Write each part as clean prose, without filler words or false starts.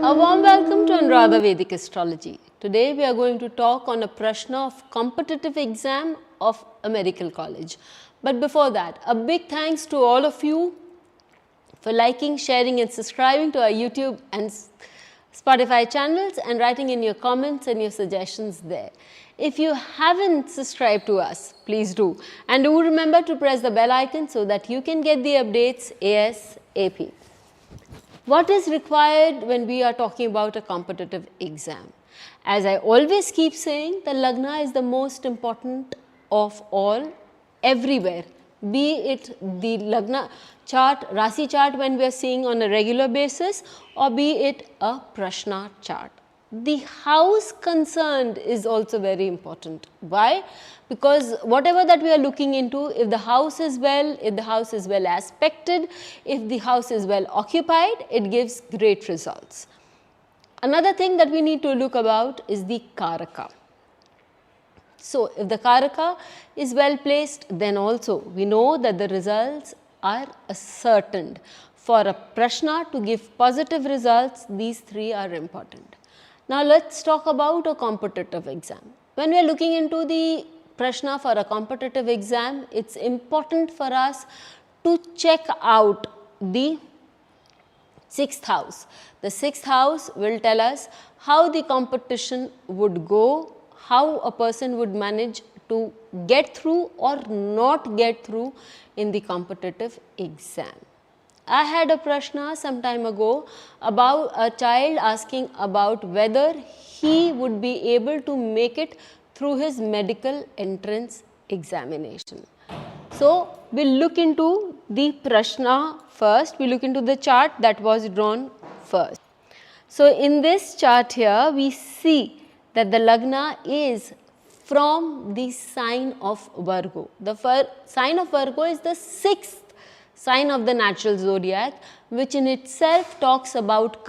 A warm welcome to Anuradha Vedic Astrology. Today we are going to talk on a Prashna of competitive exam of a medical college. But before that, a big thanks to all of you for liking, sharing and subscribing to our YouTube and Spotify channels and writing in your comments and your suggestions there. If you haven't subscribed to us, please do. And do remember to press the bell icon so that you can get the updates ASAP. What is required when we are talking about a competitive exam? As I always keep saying, the Lagna is the most important of all everywhere. Be it the Lagna chart, Rasi chart when we are seeing on a regular basis, or be it a Prashna chart. The house concerned is also very important. Why? Because whatever that we are looking into, if the house is well, if the house is well aspected, if the house is well occupied, it gives great results. Another thing that we need to look about is the Karaka. So, if the Karaka is well placed, then also we know that the results are ascertained. For a Prashna to give positive results, these three are important. Now, let us talk about a competitive exam. When we are looking into the Prashna for a competitive exam, it is important for us to check out the 6th house. The 6th house will tell us how the competition would go, how a person would manage to get through or not get through in the competitive exam. I had a Prashna some time ago about a child asking about whether he would be able to make it through his medical entrance examination. So, we will look into the Prashna first, we look into the chart that was drawn first. So, in this chart here, we see that the Lagna is from the sign of Virgo. The sign of Virgo is the 6th sign of the natural zodiac, which in itself talks about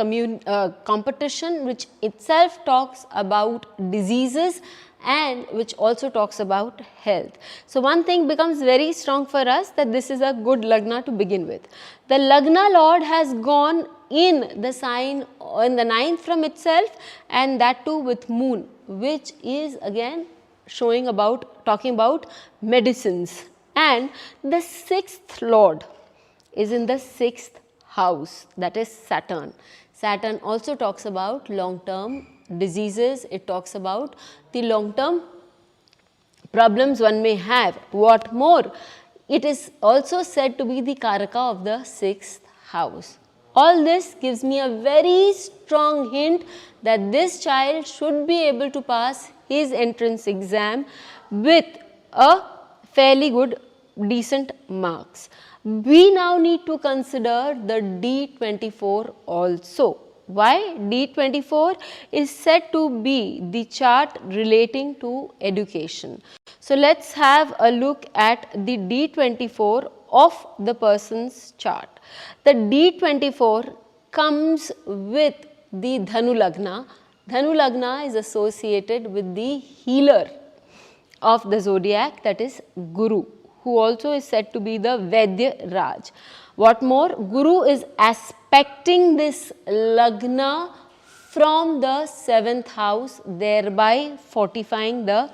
competition, which itself talks about diseases and which also talks about health. So, one thing becomes very strong for us that this is a good Lagna to begin with. The Lagna Lord has gone in the sign in the 9th from itself, and that too with moon, which is again talking about medicines. And the 6th Lord is in the 6th house, that is Saturn. Saturn also talks about long term diseases, it talks about the long term problems one may have. What more, it is also said to be the Karaka of the 6th house. All this gives me a very strong hint that this child should be able to pass his entrance exam with a fairly good decent marks. We now need to consider the D24 also. Why? D24 is said to be the chart relating to education. So, let us have a look at the D24 of the person's chart. The D24 comes with the Dhanu Lagna. Dhanu Lagna is associated with the healer of the zodiac, that is Guru, who also is said to be the Vaidya Raj. What more, Guru is aspecting this Lagna from the 7th house, thereby fortifying the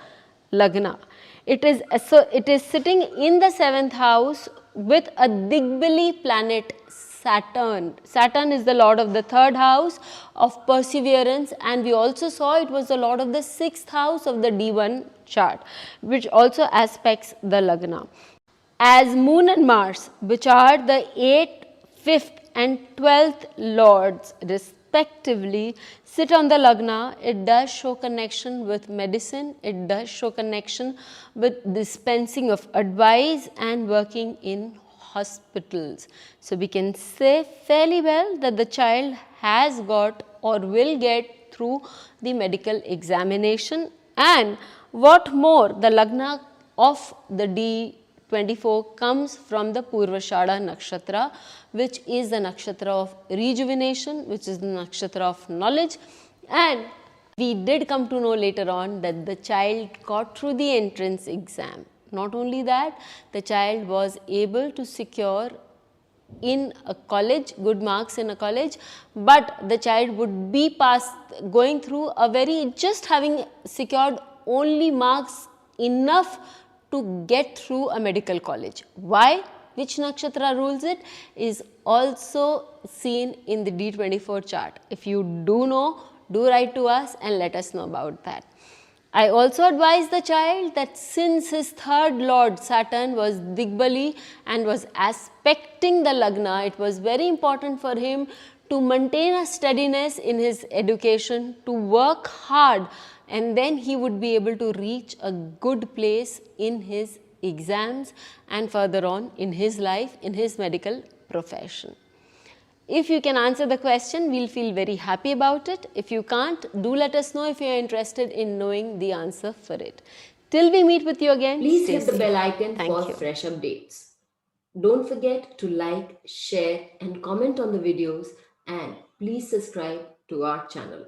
Lagna. It is sitting in the 7th house with a Digbali planet Saturn. Saturn is the lord of the 3rd house of perseverance, and we also saw it was the lord of the 6th house of the D1 chart, which also aspects the Lagna. As Moon and Mars, which are the 8th, 5th and 12th lords respectively, sit on the Lagna, it does show connection with medicine, it does show connection with dispensing of advice and working in hospitals. So, we can say fairly well that the child has got or will get through the medical examination. And what more, the Lagna of the D24 comes from the Purvashada Nakshatra, which is the Nakshatra of rejuvenation, which is the Nakshatra of knowledge. And we did come to know later on that the child got through the entrance exam. Not only that, the child was able to secure in a college, good marks in a college, but the child would be going through a just having secured only marks enough to get through a medical college. Why? Which nakshatra rules it is also seen in the D24 chart. If you do know, do write to us and let us know about that. I also advise the child that since his third lord Saturn was Digbali and was aspecting the Lagna, it was very important for him to maintain a steadiness in his education, to work hard, and then he would be able to reach a good place in his exams and further on in his life, in his medical profession. If you can answer the question, we'll feel very happy about it. If you can't, do let us know if you are interested in knowing the answer for it. Till we meet with you again, please stay hit the safe. bell icon Thank for you. fresh updates. Don't forget to like, share and comment on the videos, and please subscribe to our channel.